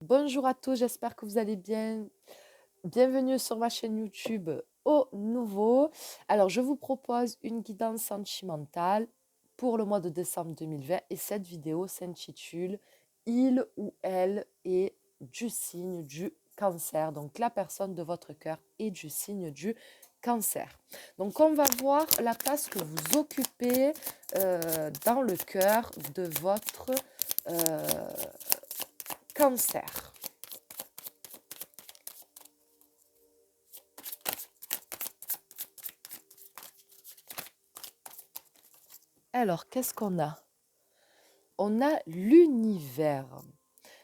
Bonjour à tous, j'espère que vous allez bien. Bienvenue sur ma chaîne YouTube au nouveau. Alors, je vous propose une guidance sentimentale pour le mois de décembre 2020 et cette vidéo s'intitule Il ou elle est du signe du cancer. Donc, la personne de votre cœur est du signe du cancer. Donc, on va voir la place que vous occupez dans le cœur de votre euh, cancer. Alors, qu'est-ce qu'on a? On a l'univers.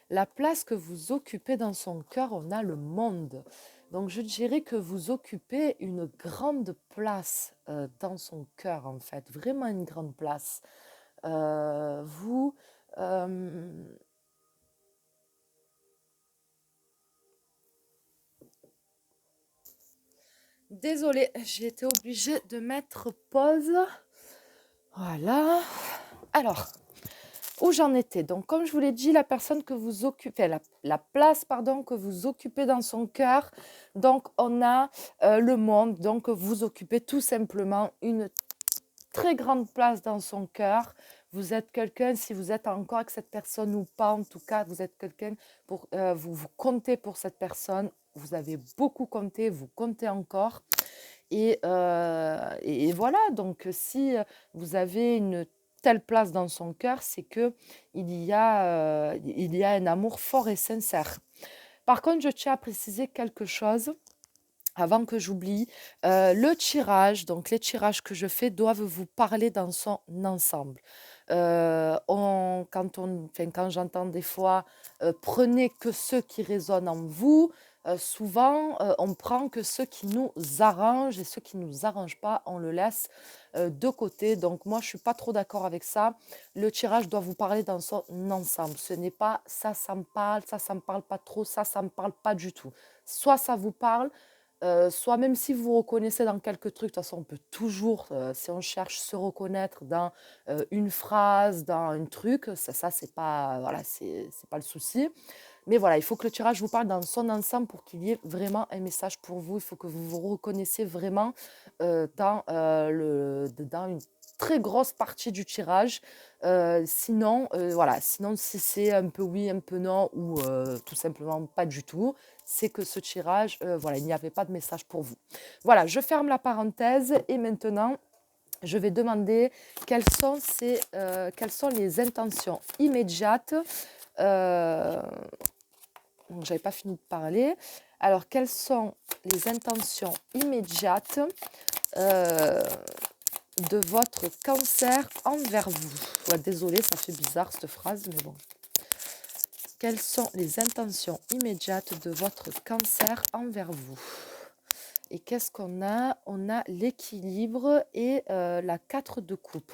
La place que vous occupez dans son cœur, on a le monde. Donc, je dirais que vous occupez une grande place dans son cœur, en fait. Vraiment une grande place. Vous... Désolée, j'ai été obligée de mettre pause. Voilà. Alors, où j'en étais? Donc, comme je vous l'ai dit, la personne que vous occupez, la place, pardon, que vous occupez dans son cœur. Donc, on a le monde. Donc, vous occupez tout simplement une très grande place dans son cœur. Vous êtes quelqu'un, si vous êtes encore avec cette personne ou pas, en tout cas, vous êtes quelqu'un pour vous comptez pour cette personne. Vous avez beaucoup compté, vous comptez encore. Et voilà, donc si vous avez une telle place dans son cœur, c'est que il y a un amour fort et sincère. Par contre, je tiens à préciser quelque chose avant que j'oublie. Le tirage, donc les tirages que je fais doivent vous parler dans son ensemble. Quand j'entends des fois, prenez que ceux qui résonnent en vous, souvent, on prend que ceux qui nous arrangent et ceux qui ne nous arrangent pas, on le laisse de côté. Donc moi, je suis pas trop d'accord avec ça. Le tirage doit vous parler dans son ensemble. Ce n'est pas ça me parle pas trop, ça me parle pas du tout. Soit ça vous parle, soit même si vous vous reconnaissez dans quelques trucs, de toute façon, on peut toujours, si on cherche, se reconnaître dans une phrase, dans un truc, ça c'est pas, voilà, c'est pas le souci. Mais voilà, il faut que le tirage vous parle dans son ensemble pour qu'il y ait vraiment un message pour vous. Il faut que vous vous reconnaissiez vraiment dans une très grosse partie du tirage. Sinon, voilà, sinon si c'est un peu oui, un peu non, ou tout simplement pas du tout, c'est que ce tirage, voilà, il n'y avait pas de message pour vous. Voilà, je ferme la parenthèse et maintenant, je vais demander quelles sont les intentions immédiates. Euh, donc, j'avais pas fini de parler. Alors, quelles sont les intentions immédiates euh, de votre cancer envers vous? Ouais, désolée, ça fait bizarre cette phrase, mais bon. Quelles sont les intentions immédiates de votre cancer envers vous? Et qu'est-ce qu'on a? On a l'équilibre et la 4 de coupe.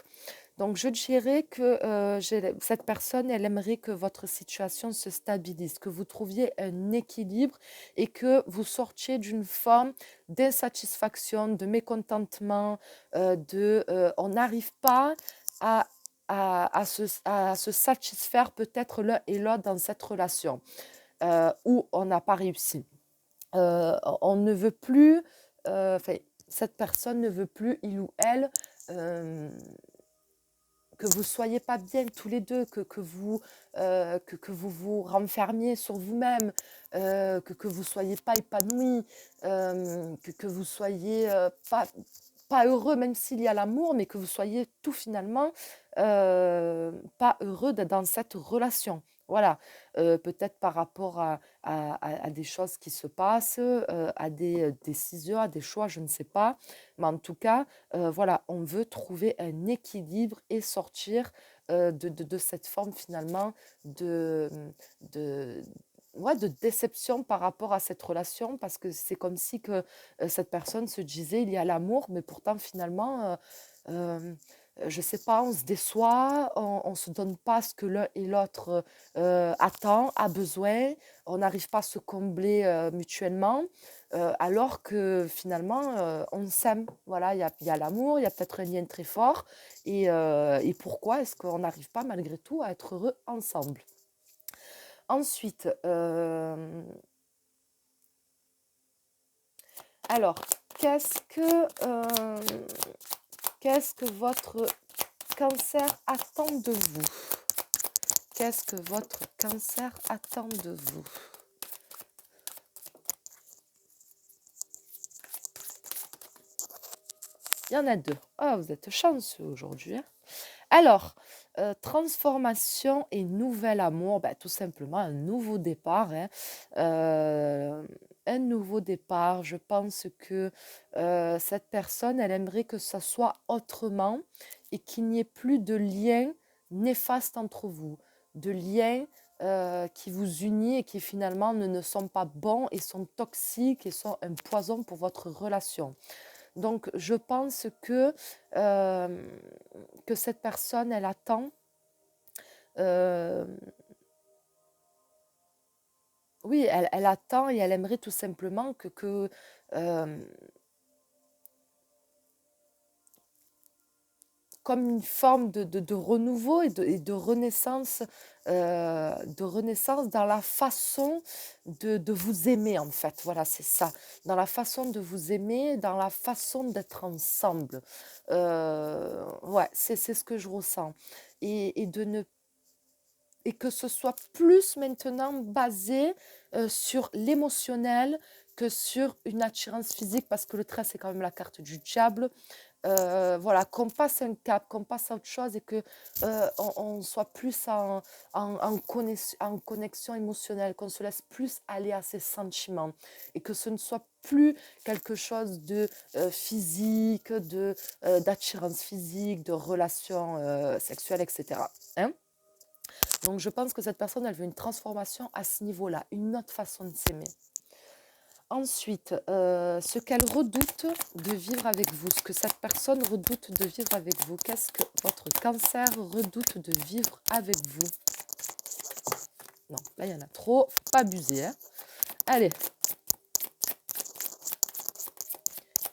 Donc, je dirais que cette personne, elle aimerait que votre situation se stabilise, que vous trouviez un équilibre et que vous sortiez d'une forme d'insatisfaction, de mécontentement, on n'arrive pas à, à se satisfaire peut-être l'un et l'autre dans cette relation où on n'a pas réussi. On ne veut plus, enfin, cette personne ne veut plus, il ou elle, euh, que vous soyez pas bien tous les deux, que vous vous renfermiez sur vous-même, que vous soyez pas épanoui, que vous soyez pas heureux, même s'il y a l'amour, mais que vous soyez tout finalement pas heureux dans cette relation. Voilà, peut-être par rapport à des choses qui se passent, à des décisions, à des choix, je ne sais pas. Mais en tout cas, voilà, on veut trouver un équilibre et sortir de cette forme finalement de, de, ouais, de déception par rapport à cette relation parce que c'est comme si que cette personne se disait il y a l'amour, mais pourtant finalement, euh, je sais pas, on se déçoit, on se donne pas ce que l'un et l'autre attend, a besoin, on n'arrive pas à se combler mutuellement. Alors que finalement, on s'aime. Voilà, il y a l'amour, il y a peut-être un lien très fort. Et pourquoi est-ce qu'on n'arrive pas malgré tout à être heureux ensemble? Ensuite, alors, qu'est-ce que, qu'est-ce que votre cancer attend de vous? Qu'est-ce que votre cancer attend de vous? Il y en a deux. Ah, vous êtes chanceux aujourd'hui, hein. Alors, transformation et nouvel amour, bah, tout simplement un nouveau départ, hein. Un nouveau départ. Je pense que cette personne, elle aimerait que ça soit autrement et qu'il n'y ait plus de liens néfastes entre vous, de liens qui vous unissent et qui finalement ne sont pas bons et sont toxiques et sont un poison pour votre relation. Donc, je pense que cette personne, elle attend, euh, oui, elle attend et elle aimerait tout simplement euh, comme une forme de renouveau et de renaissance dans la façon de vous aimer, en fait. Voilà, c'est ça. Dans la façon de vous aimer, dans la façon d'être ensemble. Ouais, c'est ce que je ressens. Et de ne et que ce soit plus maintenant basé sur l'émotionnel que sur une attirance physique, parce que le 13, c'est quand même la carte du diable. Voilà, qu'on passe un cap, qu'on passe à autre chose et que on soit plus en connexion émotionnelle, qu'on se laisse plus aller à ses sentiments et que ce ne soit plus quelque chose de physique, d'attirance physique, de relations sexuelles, etc. Hein. Donc je pense que cette personne, elle veut une transformation à ce niveau-là, une autre façon de s'aimer. Ensuite, ce qu'elle redoute de vivre avec vous, ce que cette personne redoute de vivre avec vous, qu'est-ce que votre cancer redoute de vivre avec vous? Non, là, il y en a trop, faut pas abuser, hein. Allez,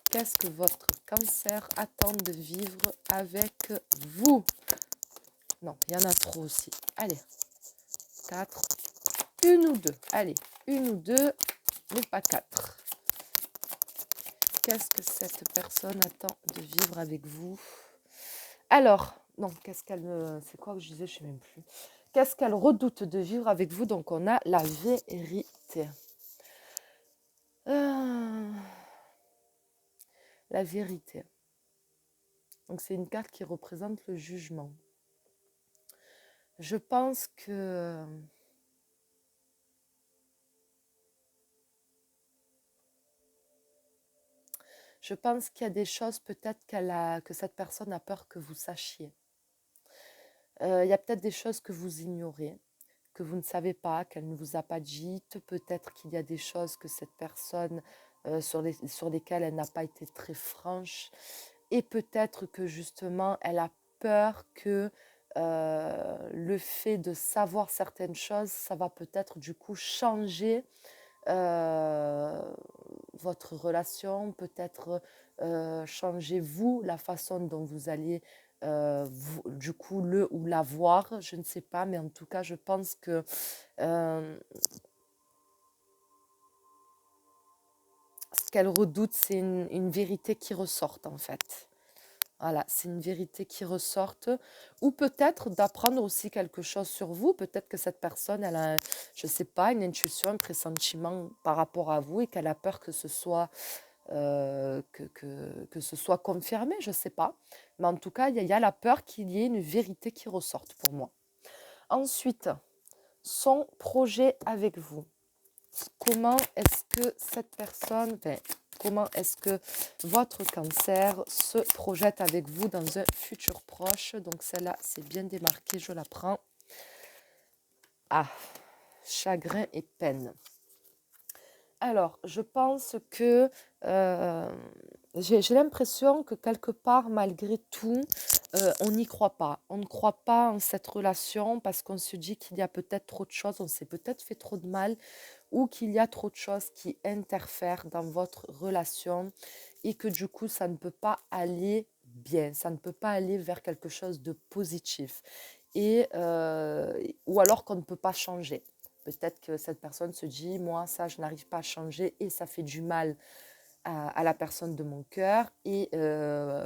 qu'est-ce que votre cancer attend de vivre avec vous? Non, il y en a trop aussi. Allez, 4, une ou deux. Allez, une ou deux, mais pas 4. Qu'est-ce que cette personne attend de vivre avec vous? Alors, non, qu'est-ce qu'elle me... C'est quoi que je disais? Je ne sais même plus. Qu'est-ce qu'elle redoute de vivre avec vous? Donc, on a la vérité. Ah, la vérité. Donc, c'est une carte qui représente le jugement. Je pense que... Je pense qu'il y a des choses peut-être que cette personne a peur que vous sachiez. Il y a peut-être des choses que vous ignorez, que vous ne savez pas, qu'elle ne vous a pas dites. Peut-être qu'il y a des choses que cette personne, sur lesquelles elle n'a pas été très franche. Et peut-être que justement, elle a peur que le fait de savoir certaines choses, ça va peut-être du coup changer euh, votre relation, peut-être changer vous, la façon dont vous allez du coup le ou la voir, je ne sais pas, mais en tout cas je pense que ce qu'elle redoute, c'est une vérité qui ressorte en fait. Voilà, c'est une vérité qui ressorte. Ou peut-être d'apprendre aussi quelque chose sur vous. Peut-être que cette personne, elle a, je ne sais pas, une intuition, un pressentiment par rapport à vous et qu'elle a peur que ce soit, que ce soit confirmé, je ne sais pas. Mais en tout cas, il y a la peur qu'il y ait une vérité qui ressorte pour moi. Ensuite, son projet avec vous. Comment est-ce que cette personne, enfin, comment est-ce que votre cancer se projette avec vous dans un futur proche? Donc celle-là, c'est bien démarqué, je la prends. Ah, chagrin et peine. Alors, je pense que j'ai l'impression que quelque part, malgré tout, on n'y croit pas. On ne croit pas en cette relation parce qu'on se dit qu'il y a peut-être trop de choses, on s'est peut-être fait trop de mal ou qu'il y a trop de choses qui interfèrent dans votre relation et que du coup, ça ne peut pas aller bien, ça ne peut pas aller vers quelque chose de positif ou alors qu'on ne peut pas changer. Peut-être que cette personne se dit, moi, ça, je n'arrive pas à changer et ça fait du mal à la personne de mon cœur et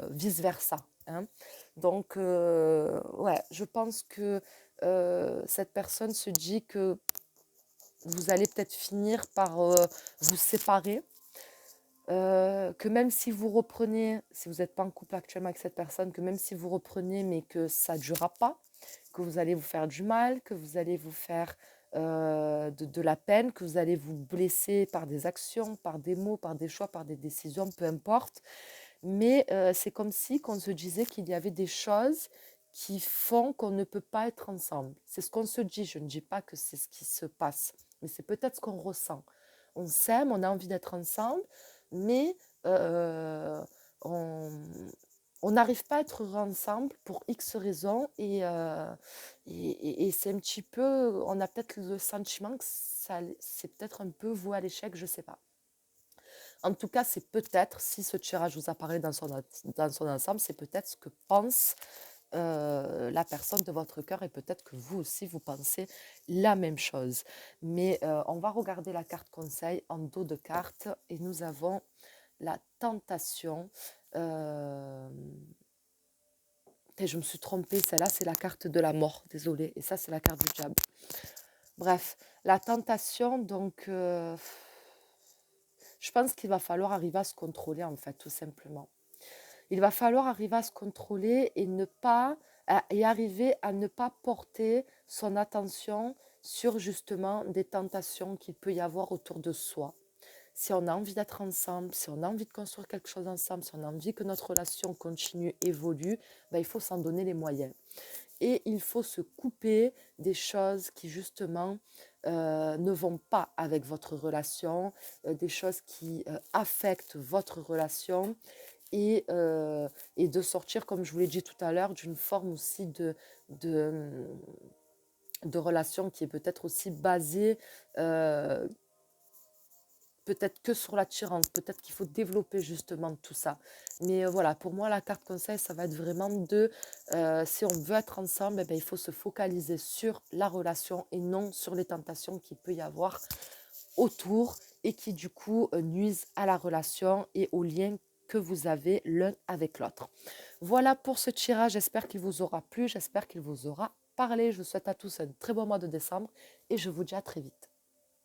vice-versa, hein. Donc, ouais, je pense que cette personne se dit que vous allez peut-être finir par vous séparer, que même si vous reprenez, si vous n'êtes pas en couple actuellement avec cette personne, que même si vous reprenez, mais que ça ne durera pas, que vous allez vous faire du mal, que vous allez vous faire de la peine, que vous allez vous blesser par des actions, par des mots, par des choix, par des décisions, peu importe. Mais c'est comme si qu'on se disait qu'il y avait des choses qui font qu'on ne peut pas être ensemble. C'est ce qu'on se dit, je ne dis pas que c'est ce qui se passe, mais c'est peut-être ce qu'on ressent. On s'aime, on a envie d'être ensemble, mais on on n'arrive pas à être heureux ensemble pour X raisons et c'est un petit peu, on a peut-être le sentiment que ça, c'est peut-être un peu voué à l'échec, je ne sais pas. En tout cas, c'est peut-être, si ce tirage vous apparaît dans son ensemble, c'est peut-être ce que pense la personne de votre cœur et peut-être que vous aussi, vous pensez la même chose. Mais on va regarder la carte conseil en dos de carte et nous avons la tentation. Et je me suis trompée, celle-là, c'est la carte de la mort, désolée. Et ça, c'est la carte du diable. Bref, la tentation, donc, je pense qu'il va falloir arriver à se contrôler, en fait, tout simplement. Il va falloir arriver à se contrôler et et arriver à ne pas porter son attention sur justement des tentations qu'il peut y avoir autour de soi. Si on a envie d'être ensemble, si on a envie de construire quelque chose ensemble, si on a envie que notre relation continue, évolue, ben, il faut s'en donner les moyens. Et il faut se couper des choses qui justement ne vont pas avec votre relation, des choses qui affectent votre relation et de sortir, comme je vous l'ai dit tout à l'heure, d'une forme aussi de, de relation qui est peut-être aussi basée peut-être que sur l'attirance, peut-être qu'il faut développer justement tout ça. Mais voilà, pour moi, la carte conseil, ça va être vraiment si on veut être ensemble, eh ben, il faut se focaliser sur la relation et non sur les tentations qu'il peut y avoir autour et qui du coup nuisent à la relation et au lien que vous avez l'un avec l'autre. Voilà pour ce tirage, j'espère qu'il vous aura plu, j'espère qu'il vous aura parlé. Je vous souhaite à tous un très bon mois de décembre et je vous dis à très vite.